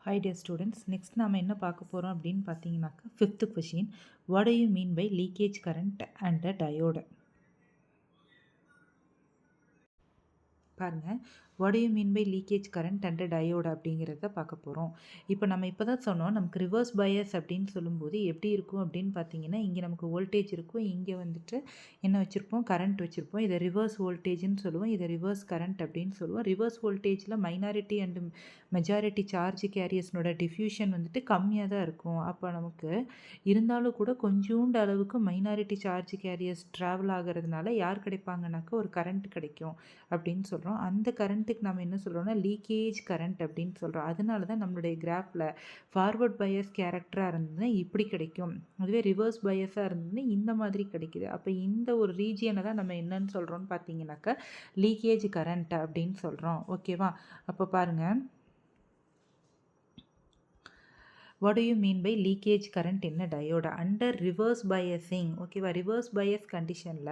Hi dear students, next நாம என்ன பார்க்க போகிறோம் அப்படின்னு பார்த்தீங்கன்னாக்கா fifth question. What do you mean by leakage current and a diode? பாருங்கள், what you mean by leakage current and diode அப்படிங்கிறத பார்க்க போகிறோம். இப்போ நம்ம இப்போ தான் சொன்னோம், நமக்கு ரிவர்ஸ் பயஸ் அப்படின்னு சொல்லும்போது எப்படி இருக்கும் அப்படின்னு பார்த்தீங்கன்னா, இங்கே நமக்கு வோல்டேஜ் இருக்கும், இங்கே வந்துட்டு என்ன வச்சுருப்போம், கரண்ட் வச்சுருப்போம். இதை ரிவர்ஸ் வோல்டேஜ்னு சொல்லுவோம், இதை ரிவர்ஸ் கரண்ட் அப்படின்னு சொல்லுவோம். ரிவர்ஸ் வோல்டேஜில் மைனாரிட்டி அண்ட் மெஜாரிட்டி சார்ஜ் கேரியர்ஸ்னோட டிஃப்யூஷன் வந்துட்டு கம்மியாக தான் இருக்கும். அப்போ நமக்கு இருந்தாலும் கூட கொஞ்சோண்டு அளவுக்கு மைனாரிட்டி சார்ஜ் கேரியர்ஸ் ட்ராவல் ஆகிறதுனால யார் கிடைப்பாங்கனாக்கா ஒரு கரண்ட் கிடைக்கும் அப்படின்னு சொல்கிறோம். அந்த கரண்ட்டுக்கு நம்ம என்ன சொல்கிறோம்னா லீக்கேஜ் கரண்ட் அப்படின்னு சொல்கிறோம். அதனால தான் நம்மளுடைய கிராஃபில் ஃபார்வர்ட் பயஸ் கேரக்டராக இருந்ததுன்னா இப்படி கிடைக்கும், அதுவே ரிவர்ஸ் பயஸாக இருந்ததுன்னா இந்த மாதிரி கிடைக்குது. அப்போ இந்த ஒரு ரீஜியனை தான் நம்ம என்னன்னு சொல்கிறோம்னு பார்த்தீங்கன்னாக்கா லீக்கேஜ் கரண்ட் அப்படின்னு சொல்கிறோம். ஓகேவா? அப்போ பாருங்கள், what do you mean by leakage current in a diode? Under reverse biasing, ஓகேவா, ரிவர்ஸ் பயஸ் கண்டிஷனில்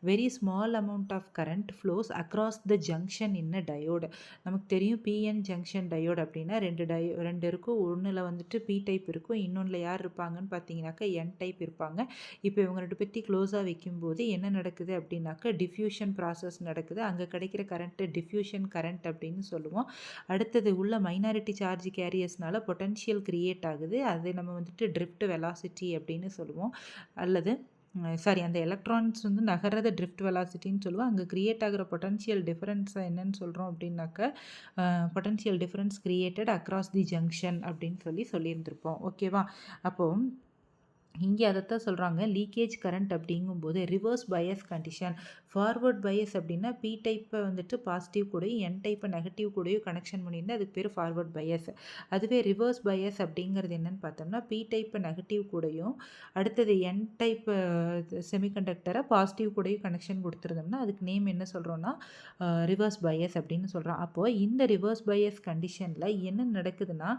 very small amount of current flows across the junction in a diode. நமக்கு தெரியும் பிஎன் ஜங்ஷன் டயோடு அப்படின்னா ரெண்டு இருக்கும். ஒன்றில் வந்துட்டு பி டைப் இருக்கும், இன்னொன்றில் யார் இருப்பாங்கன்னு பார்த்தீங்கன்னாக்கா என் டைப் இருப்பாங்க. இப்போ இவங்க ரெண்டு பற்றி க்ளோஸாக வைக்கும்போது என்ன நடக்குது அப்படின்னாக்கா டிஃப்யூஷன் ப்ராசஸ் நடக்குது. அங்கே கிடைக்கிற கரண்ட்டு டிஃப்யூஷன் கரண்ட் அப்படின்னு சொல்லுவோம். அடுத்தது உள்ள மைனாரிட்டி சார்ஜ் கேரியர்ஸ்னால பொட்டன்ஷியல் கிரியேட் ஆகுது. அதை நம்ம வந்துட்டு ட்ரிஃப்ட் வெலாசிட்டி அப்படின்னு சொல்லுவோம். அல்லது அந்த எலக்ட்ரான்ஸ் வந்து நகர்றத ட்ரிஃப்ட் வெலாசிட்டின்னு சொல்லுவோம். அங்கே கிரியேட் ஆகிற பொட்டன்ஷியல் டிஃபரன்ஸை என்னன்னு சொல்கிறோம் அப்படின்னாக்கா potential difference created across the junction அப்படின்னு சொல்லியிருந்திருப்போம். ஓகேவா? அப்போது இங்கே அதைத்தான் சொல்கிறாங்க லீக்கேஜ் கரண்ட் அப்படிங்கும்போது reverse Paes condition. Forward Paes அப்படின்னா பி டைப்பை வந்துட்டு பாசிட்டிவ் கூடயும் என் டைப்பை நெகட்டிவ் கூடயும் கனெக்ஷன் பண்ணியிருந்தால் அதுக்கு பேர் ஃபார்வர்ட் பயஸ். அதுவே ரிவர்ஸ் பயஸ் அப்படிங்கிறது என்னென்னு பார்த்தோம்னா பி டைப்பை நெகட்டிவ் கூடயும் அடுத்தது என் டைப் செமிகண்டக்டரை பாசிட்டிவ் கூடயும் கனெக்ஷன் கொடுத்துருந்தோம்னா அதுக்கு நேம் என்ன சொல்கிறோன்னா ரிவர்ஸ் பயஸ் அப்படின்னு சொல்கிறோம். அப்போது இந்த ரிவர்ஸ் பயஸ் கண்டிஷனில் என்ன நடக்குதுன்னா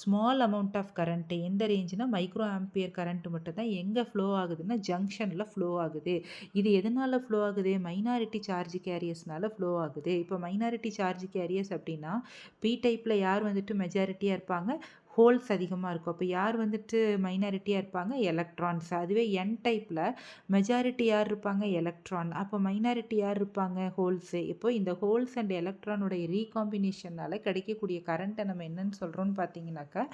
ஸ்மால் அமௌண்ட் ஆஃப் கரண்ட்டு எந்த ரேஞ்சுனா மைக்ரோ ஆம்பியர் கரண்ட் மட்டும் தான் எங்கே ஃப்ளோ ஆகுதுன்னா ஜங்ஷனில் ஃப்ளோ ஆகுது. இது எதனால் ஃப்ளோ ஆகுது? மைனாரிட்டி சார்ஜ் கேரியர்ஸ்னால ஃப்ளோ ஆகுது. இப்போ மைனாரிட்டி சார்ஜ் கேரியர்ஸ் அப்படின்னா பி டைப்பில் யார் வந்துட்டு மெஜாரிட்டியாக இருப்பாங்க? ஹோல்ஸ் அதிகமாக இருக்கும். அப்போ யார் வந்துட்டு மைனாரிட்டியாக இருப்பாங்க? எலக்ட்ரான்ஸ். அதுவே என் டைப்பில் மெஜாரிட்டி யார் இருப்பாங்க? எலக்ட்ரான். அப்போ மைனாரிட்டி யார் இருப்பாங்க? ஹோல்ஸு. இப்போ இந்த ஹோல்ஸ் அண்ட் எலக்ட்ரானுடைய ரீகாம்பினேஷனால் கிடைக்கக்கூடிய கரண்ட்டை நம்ம என்னன்னு சொல்கிறோன்னு பார்த்தீங்கன்னாக்கா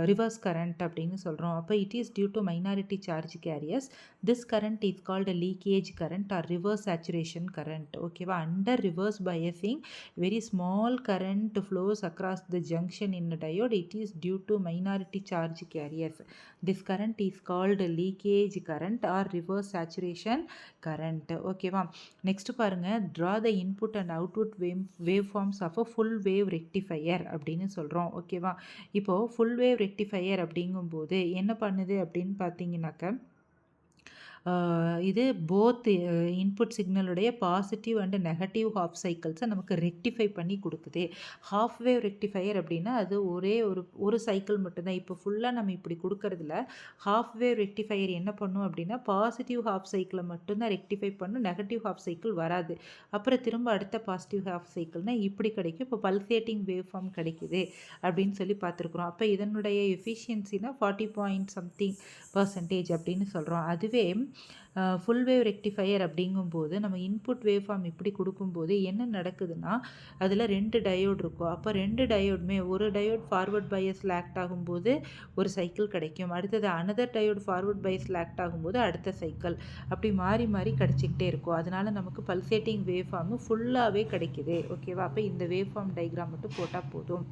ரிவர்ஸ் கரண்ட் அப்படின்னு சொல்கிறோம். அப்போ it is due to minority charge carriers. This current is called leakage current or reverse saturation current. ஓகேவா? Under reverse biasing very small current flows across the junction in diode. It is due to minority charge carriers. This current is called leakage current or reverse saturation current. ஓகேவா? Next பாருங்கள், draw the input and output wave forms of a full wave rectifier அப்படின்னு சொல்கிறோம். ஓகேவா? இப்போது full wave rectifier அப்படிங்கும்போது என்ன பண்ணுது அப்படின்னு பார்த்தீங்கன்னாக்கா இது போத் இன்புட் சிக்னலுடைய பாசிட்டிவ் அண்ட் நெகட்டிவ் ஹாஃப் சைக்கிள்ஸை நமக்கு ரெக்டிஃபை பண்ணி கொடுக்குது. ஹாஃப் வேவ் ரெக்டிஃபையர் அப்படின்னா அது ஒரே ஒரு சைக்கிள் மட்டும்தான். இப்போ ஃபுல்லாக நம்ம இப்படி கொடுக்கறதுல ஹாஃப் வேவ் ரெக்டிஃபையர் என்ன பண்ணும் அப்படின்னா பாசிட்டிவ் ஹாஃப் சைக்கிளை மட்டும்தான் ரெக்டிஃபை பண்ணும், நெகட்டிவ் ஹாஃப் சைக்கிள் வராது. அப்புறம் திரும்ப அடுத்த பாசிட்டிவ் ஹாஃப் சைக்கிள்னால் இப்படி கிடைக்கும். இப்போ பல்சேட்டிங் வேவ் ஃபார்ம் கிடைக்குது அப்படின்னு சொல்லி பார்த்துருக்குறோம். அப்போ இதனுடைய எஃபிஷியன்சினா 40% அப்படின்னு சொல்கிறோம். அதுவே ஃபுல் வேவ் ரெக்டிஃபையர் அப்படிங்கும்போது நம்ம இன்புட் வேவ் ஃபார்ம் இப்படி கொடுக்கும்போது என்ன நடக்குதுன்னா அதில் 2 டயோடு இருக்கும். அப்போ 2 டயோடுமே ஒரு டயோட் ஃபார்வர்ட் பயஸில் ஆக்ட் ஆகும்போது ஒரு சைக்கிள் கிடைக்கும், அடுத்தது அனதர் டயோடு ஃபார்வர்ட் பயஸில் ஆக்ட் ஆகும்போது அடுத்த சைக்கிள், அப்படி மாறி மாறி கிடச்சிக்கிட்டே இருக்கும். அதனால் நமக்கு பல்சேட்டிங் வேவ் ஃபார்மு ஃபுல்லாகவே கிடைக்குது. ஓகேவா? அப்போ இந்த வேவ் ஃபார்ம் டைக்ராம் மட்டும் போட்டால் போதும்.